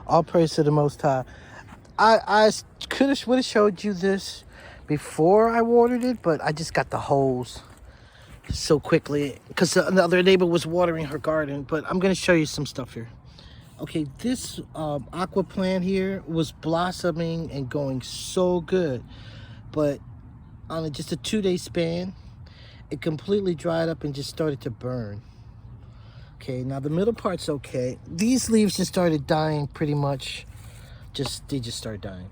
All praise to the Most High. I could have would have showed you this before I watered it, but I just got the hose so quickly because the other neighbor was watering her garden. But I'm gonna show you some stuff here. Okay, this aqua plant here was blossoming and going so good, but on just a 2-day span, it completely dried up and just started to burn. Okay, now the middle part's okay. These leaves just started dying pretty much. They just started dying.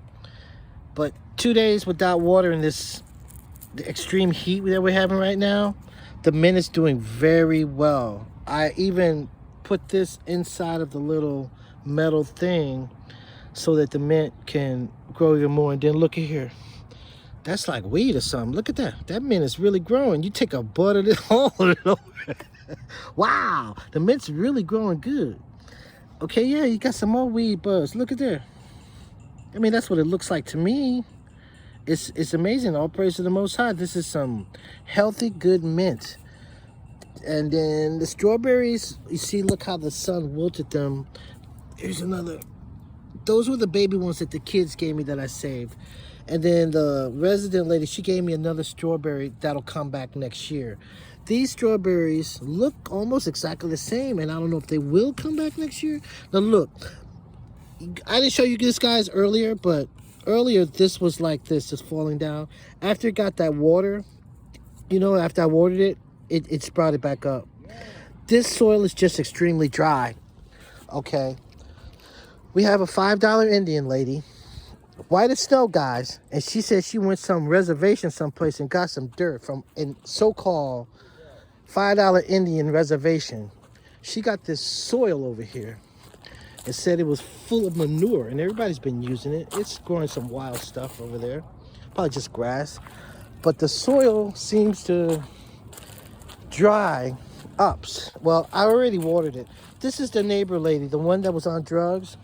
But 2 days without water in the extreme heat that we're having right now, the mint is doing very well. I even put this inside of the little metal thing so that the mint can grow even more. And then look at here. That's like weed or something. Look at that. That mint is really growing. You take a bud of it, hold it over. Wow, the mint's really growing good. Okay, yeah, you got some more weed buds. Look at there. I mean, that's what it looks like to me. It's amazing. All praise to the Most High. This is some healthy, good mint. And then the strawberries, you see, look how the sun wilted them. Here's another. Those were the baby ones that the kids gave me that I saved. And then the resident lady, she gave me another strawberry that'll come back next year. These strawberries look almost exactly the same, and I don't know if they will come back next year. Now look, I didn't show you this guys earlier, but earlier this was like this, just falling down. After it got that water, you know, after I watered it, it sprouted back up. This soil is just extremely dry. Okay. We have a $5 Indian lady, white as snow, guys, and she said she went some reservation someplace and got some dirt from a so-called $5 Indian reservation. She got this soil over here and said it was full of manure, and everybody's been using it. It's growing some wild stuff over there, probably just grass, but the soil seems to dry up. Well, I already watered it. This is the neighbor lady, the one that was on drugs.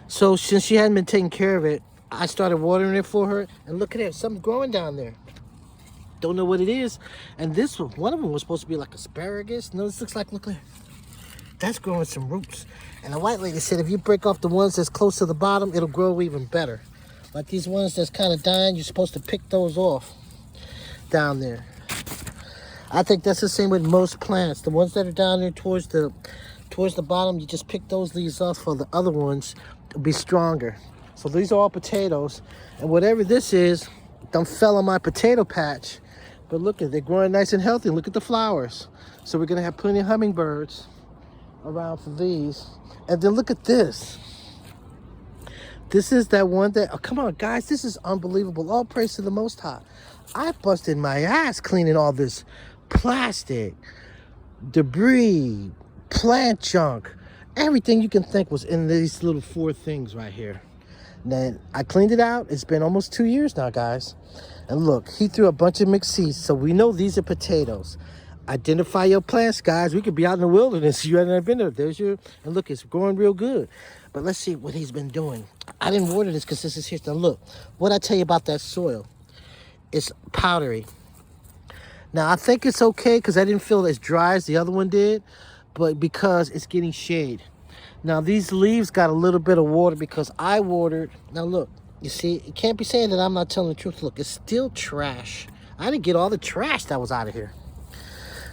So since she hadn't been taking care of it, I started watering it for her, and look at it, something's growing down there. Don't know what it is. And this one of them was supposed to be like asparagus. No, this looks like, look at it. That's growing some roots. And the white lady said if you break off the ones that's close to the bottom, it'll grow even better. Like these ones that's kind of dying, you're supposed to pick those off down there. I think that's the same with most plants. The ones that are down there towards the bottom, you just pick those leaves off for the other ones to be stronger. So these are all potatoes. And whatever this is, them fell on my potato patch. But look at, they're growing nice and healthy. Look at the flowers. So we're gonna have plenty of hummingbirds around for these. And then look at this. This is that one that, oh, come on guys, this is unbelievable. All praise to the Most High. I busted my ass cleaning all this plastic, debris, plant junk, everything you can think was in these little 4 things right here. Then I cleaned it out. It's been almost 2 years now, guys. And look, he threw a bunch of mixed seeds, so we know these are potatoes. Identify your plants, guys. We could be out in the wilderness. You haven't been there. There's your, and look, it's growing real good. But let's see what he's been doing. I didn't water this because this is here. Now look, what I tell you about that soil, it's powdery. Now I think it's okay because I didn't feel as dry as the other one did, but because it's getting shade. Now these leaves got a little bit of water because I watered. Now look, you see, you can't be saying that I'm not telling the truth. Look, it's still trash. I didn't get all the trash that was out of here.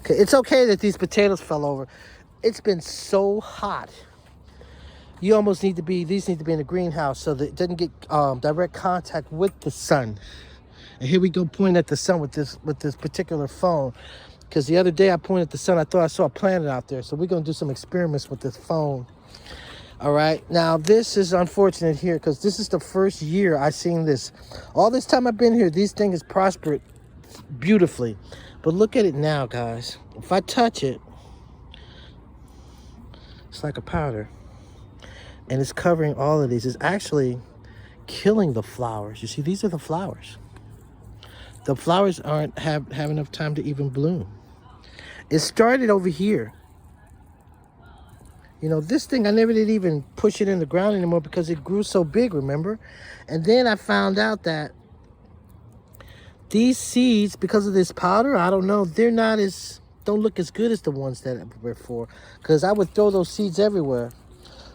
Okay, it's okay that these potatoes fell over. It's been so hot. You almost need to be, these need to be in the greenhouse so that it doesn't get direct contact with the sun. And here we go pointing at the sun with this particular phone. Because the other day I pointed at the sun, I thought I saw a planet out there. So we're gonna do some experiments with this phone. All right, now this is unfortunate here because this is the first year I've seen this. All this time I've been here, these things prospered beautifully. But look at it now, guys. If I touch it, it's like a powder. And it's covering all of these. It's actually killing the flowers. You see, these are the flowers. The flowers aren't have enough time to even bloom. It started over here. You know, this thing, I never did even push it in the ground anymore because it grew so big, remember? And then I found out that these seeds, because of this powder, I don't know, they're not as, don't look as good as the ones that were before. Because I would throw those seeds everywhere.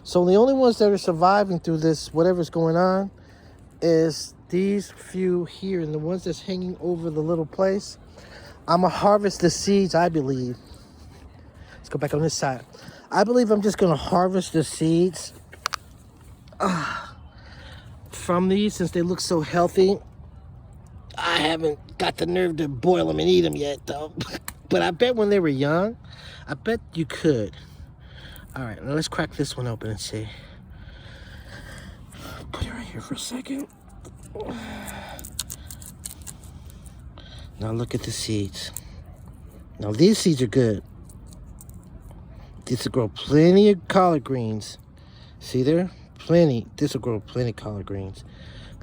So the only ones that are surviving through this, whatever's going on, is these few here, and the ones that's hanging over the little place. I'm gonna harvest the seeds, I believe. Let's go back on this side. I believe I'm just gonna harvest the seeds from these since they look so healthy. I haven't got the nerve to boil them and eat them yet, though. But I bet when they were young, I bet you could. All right, now let's crack this one open and see. Put it right here for a second. Now look at the seeds. Now these seeds are good. This will grow plenty of collard greens. See there? Plenty. This will grow plenty of collard greens.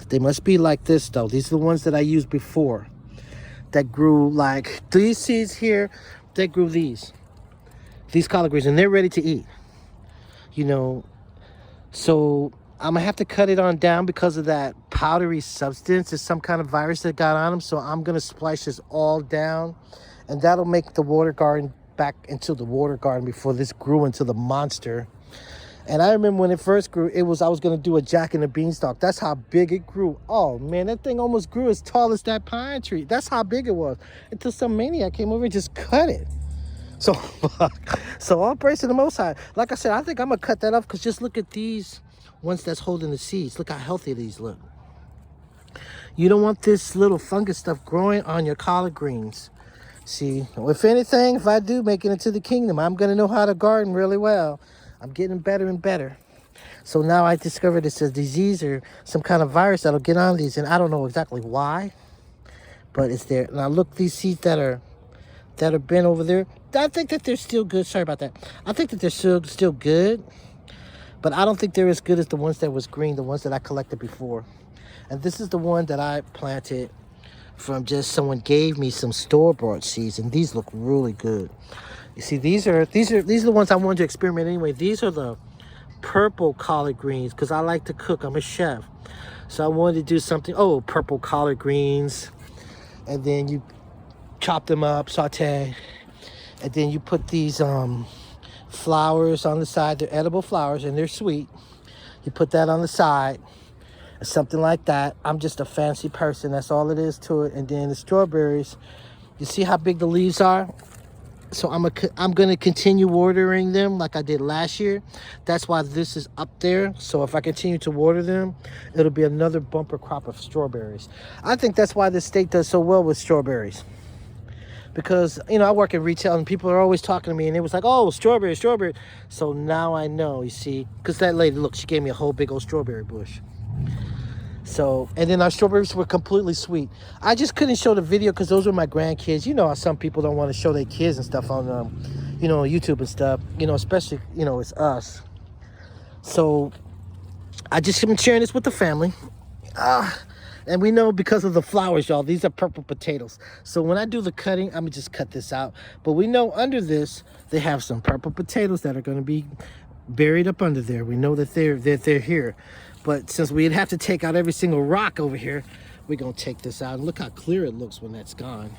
They must be like this though. These are the ones that I used before. That grew like these seeds here. They grew these collard greens, and they're ready to eat. You know, so I'm gonna have to cut it on down because of that powdery substance. There's some kind of virus that got on them. So I'm gonna splice this all down, and that'll make the water garden back into the water garden before this grew into the monster. And I remember when it first grew, I was gonna do a Jack and the Beanstalk. That's how big it grew. Oh man, that thing almost grew as tall as that pine tree. That's how big it was. Until some maniac came over and just cut it. So, so all praise to the Most High. Like I said, I think I'm gonna cut that off because just look at these ones that's holding the seeds. Look how healthy these look. You don't want this little fungus stuff growing on your collard greens. See, if anything, if I do make it into the kingdom, I'm gonna know how to garden really well. I'm getting better and better. So now I discovered it's a disease or some kind of virus that'll get on these, and I don't know exactly why, but it's there. Now look, these seeds that are bent over there, I think that they're still good. Sorry about that. I think that they're still good, but I don't think they're as good as the ones that was green, the ones that I collected before. And this is the one that I planted from just someone gave me some store-bought seeds, and these look really good. You see, these are the ones I wanted to experiment anyway. These are the purple collard greens because I like to cook. I'm a chef. So I wanted to do something, purple collard greens. And then you chop them up, saute. And then you put these flowers on the side. They're edible flowers and they're sweet. You put that on the side. Something like that. I'm just a fancy person. That's all it is to it. And then the strawberries. You see how big the leaves are? So I'm gonna continue watering them like I did last year. That's why this is up there. So if I continue to water them, it'll be another bumper crop of strawberries. I think that's why this state does so well with strawberries. Because, you know, I work in retail and people are always talking to me and it was like, oh, strawberry. So now I know, you see, because that lady, look, she gave me a whole big old strawberry bush. So, and then our strawberries were completely sweet. I just couldn't show the video because those were my grandkids. You know how some people don't want to show their kids and stuff on, you know, YouTube and stuff. You know, especially, you know, it's us. So, I just been sharing this with the family. And we know because of the flowers, y'all, these are purple potatoes. So when I do the cutting, I'm going to just cut this out. But we know under this, they have some purple potatoes that are going to be buried up under there. We know that they're here. But since we'd have to take out every single rock over here, we're going to take this out. And look how clear it looks when that's gone.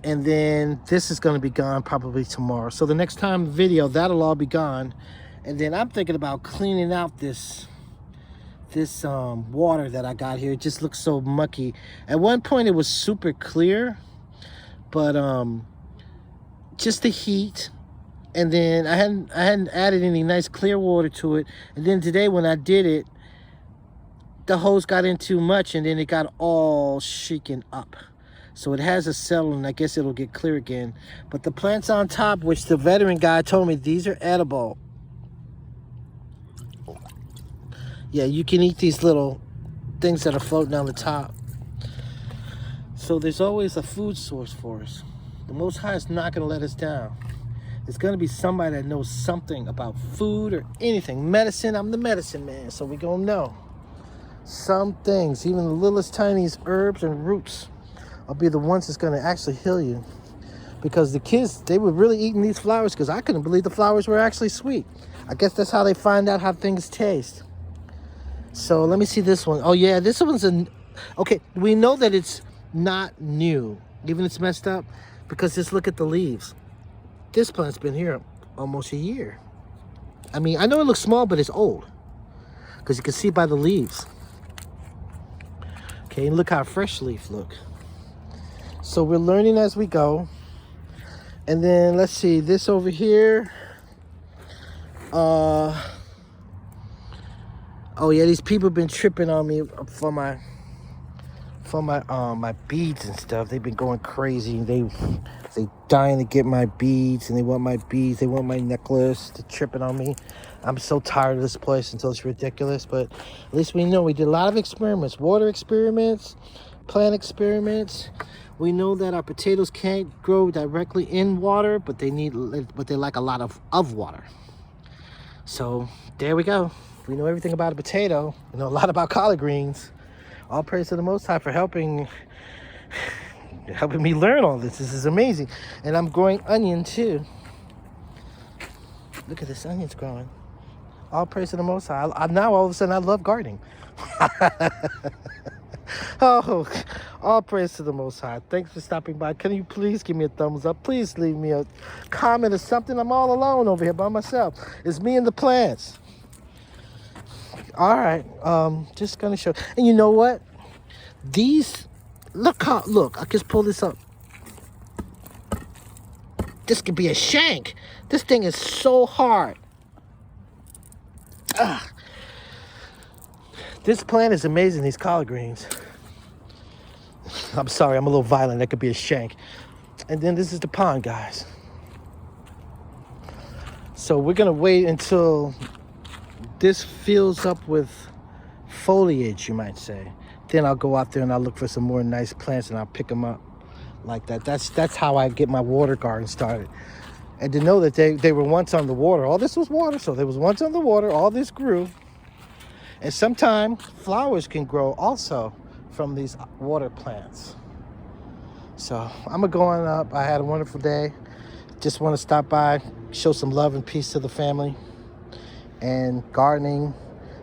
And then this is going to be gone probably tomorrow. So the next time video, that'll all be gone. And then I'm thinking about cleaning out this water that I got here. It just looks so mucky. At one point, it was super clear. But just the heat. And then I hadn't added any nice clear water to it. And then today when I did it, the hose got in too much and then it got all shaken up. So it has a settle and I guess it'll get clear again. But the plants on top, which the veteran guy told me, these are edible. Yeah, you can eat these little things that are floating on the top. So there's always a food source for us. The Most High is not going to let us down. It's going to be somebody that knows something about food or anything. Medicine, I'm the medicine man, so we're going to know. Some things, even the littlest, tiniest herbs and roots, will be the ones that's going to actually heal you. Because the kids, they were really eating these flowers because I couldn't believe the flowers were actually sweet. I guess that's how they find out how things taste. So let me see this one. Oh yeah, this one's okay, we know that it's not new, even it's messed up, because just look at the leaves. This plant's been here almost a year. I mean, I know it looks small, but it's old. Because you can see by the leaves. Okay, and look how fresh leaves look. So we're learning as we go. And then let's see, this over here. Oh yeah, these people have been tripping on me for my my beads and stuff. They've been going crazy. They dying to get my beads, and they want my beads. They want my necklace. They're tripping on me. I'm so tired of this place until it's ridiculous. But at least we know we did a lot of experiments, water experiments, plant experiments. We know that our potatoes can't grow directly in water, but they like a lot of water. So there we go. We know everything about a potato. We know a lot about collard greens. All praise to the Most High for helping me learn all this. This is amazing. And I'm growing onion too. Look at this, onion's growing. All praise to the Most High. Now all of a sudden I love gardening. Oh, all praise to the Most High. Thanks for stopping by. Can you please give me a thumbs up? Please leave me a comment or something. I'm all alone over here by myself. It's me and the plants. All right, just gonna show. And you know what? These, look, I just pull this up. This could be a shank. This thing is so hard. Ugh. This plant is amazing, these collard greens. I'm sorry, I'm a little violent. That could be a shank. And then this is the pond, guys. So we're gonna wait until this fills up with foliage, you might say. Then I'll go out there and I'll look for some more nice plants and I'll pick them up like that. That's how I get my water garden started. And to know that they were once on the water. All this was water, so they was once on the water. All this grew. And sometimes flowers can grow also from these water plants. So I'm gonna go on up. I had a wonderful day. Just want to stop by, show some love and peace to the family. And gardening,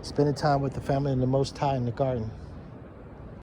spending time with the family and the Most High in the garden.